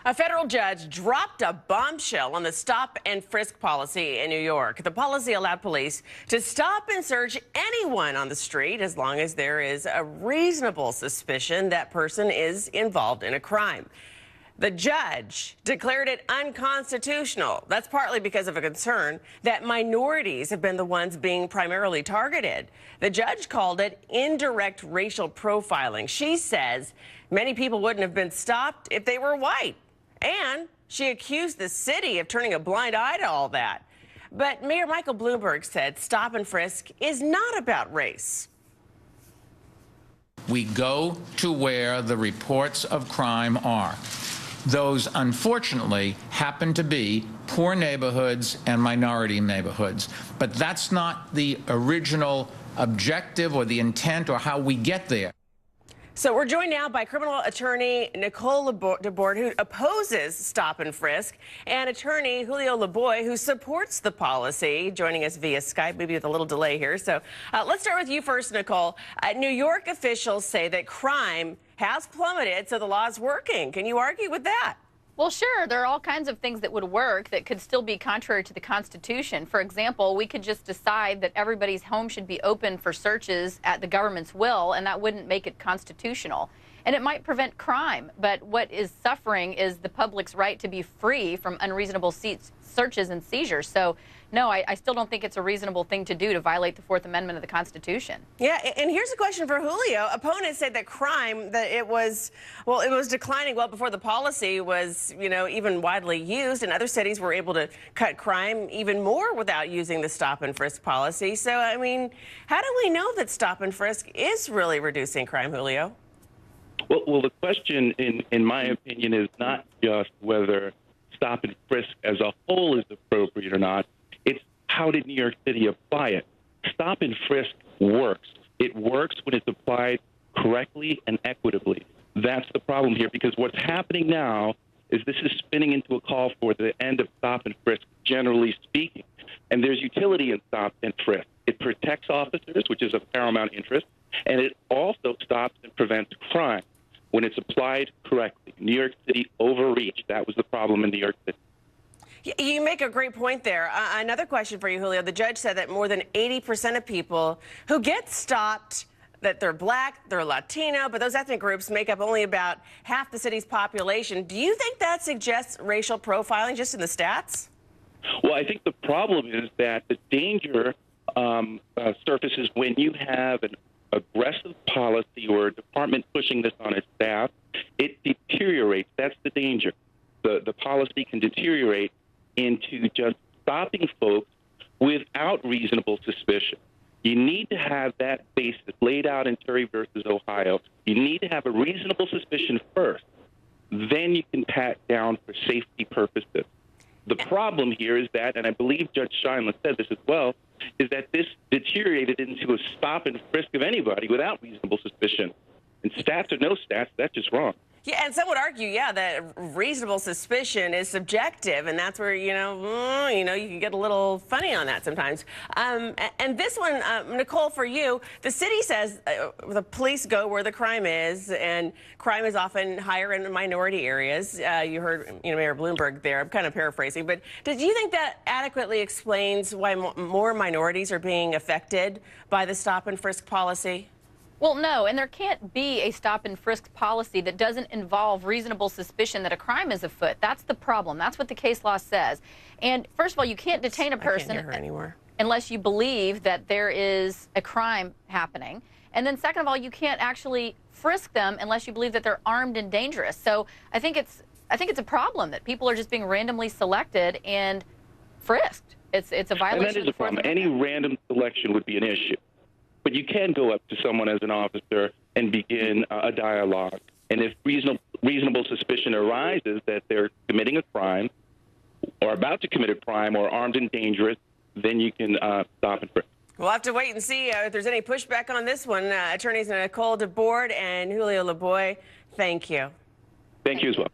A federal judge dropped a bombshell on the stop and frisk policy in New York. The policy allowed police to stop and search anyone on the street as long as there is a reasonable suspicion that person is involved in a crime. The judge declared it unconstitutional. That's partly because of a concern that minorities have been the ones being primarily targeted. The judge called it indirect racial profiling. She says many people wouldn't have been stopped if they were white. And she accused the city of turning a blind eye to all that. But Mayor Michael Bloomberg said stop and frisk is not about race. We go to where the reports of crime are. Those, unfortunately, happen to be poor neighborhoods and minority neighborhoods. But that's not the original objective or the intent or how we get there. So we're joined now by criminal attorney Nicole Laboy, who opposes stop and frisk, and attorney Julio Laboy, who supports the policy, joining us via Skype, maybe with a little delay here. So let's start with you first, Nicole. New York officials say that crime has plummeted, so the law is working. Can you argue with that? Well, sure. There are all kinds of things that would work that could still be contrary to the Constitution. For example, we could just decide that everybody's home should be open for searches at the government's will, and that wouldn't make it constitutional. And it might prevent crime, but what is suffering is the public's right to be free from unreasonable searches and seizures. So, no, I still don't think it's a reasonable thing to do to violate the Fourth Amendment of the Constitution. Yeah, and here's a question for Julio. Opponents say that crime, that it was declining well before the policy was, even widely used, and other cities were able to cut crime even more without using the stop and frisk policy. So, I mean, how do we know that stop and frisk is really reducing crime, Julio? Well, the question, in my opinion, is not just whether stop and frisk as a whole is appropriate or not. It's how did New York City apply it? Stop and frisk works. It works when it's applied correctly and equitably. That's the problem here, because what's happening now is this is spinning into a call for the end of stop and frisk, generally speaking. And there's utility in stop and frisk. It protects officers, which is of paramount interest, and it also stops and prevents crime when it's applied correctly. New York City overreached. That was the problem in New York City. You make a great point there. Another question for you, Julio. The judge said that more than 80% of people who get stopped, that they're black, they're Latino, but those ethnic groups make up only about half the city's population. Do you think that suggests racial profiling just in the stats? Well, I think the problem is that the danger surfaces when you have an aggressive policy or a department pushing this on its staff. It deteriorates. That's the danger. The policy can deteriorate into just stopping folks without reasonable suspicion. You need to have that basis laid out in Terry versus Ohio. You need to have a reasonable suspicion first. Then you can pat down for safety purposes. The problem here is that, and I believe Judge Scheinle said this as well, is that this deteriorated into a stop and frisk of anybody without reasonable suspicion. And stats or no stats, that's just wrong. Yeah, and some would argue, that reasonable suspicion is subjective, and that's where, you can get a little funny on that sometimes. And this one, Nicole, for you, the city says the police go where the crime is, and crime is often higher in minority areas. You heard, Mayor Bloomberg there. I'm kind of paraphrasing, but do you think that adequately explains why more minorities are being affected by the stop and frisk policy? Well, no, and there can't be a stop and frisk policy that doesn't involve reasonable suspicion that a crime is afoot. That's the problem. That's what the case law says. And first of all, you can't detain a person unless you believe that there is a crime happening. And then second of all, you can't actually frisk them unless you believe that they're armed and dangerous. So I think it's a problem that people are just being randomly selected and frisked. It's a violation. And that is a problem. Any random selection would be an issue. But you can go up to someone as an officer and begin a dialogue. And if reasonable suspicion arises that they're committing a crime or about to commit a crime or armed and dangerous, then you can stop and frisk. We'll have to wait and see if there's any pushback on this one. Attorneys Nicole Laboy and Julio Laboy, thank you. Thank you as well.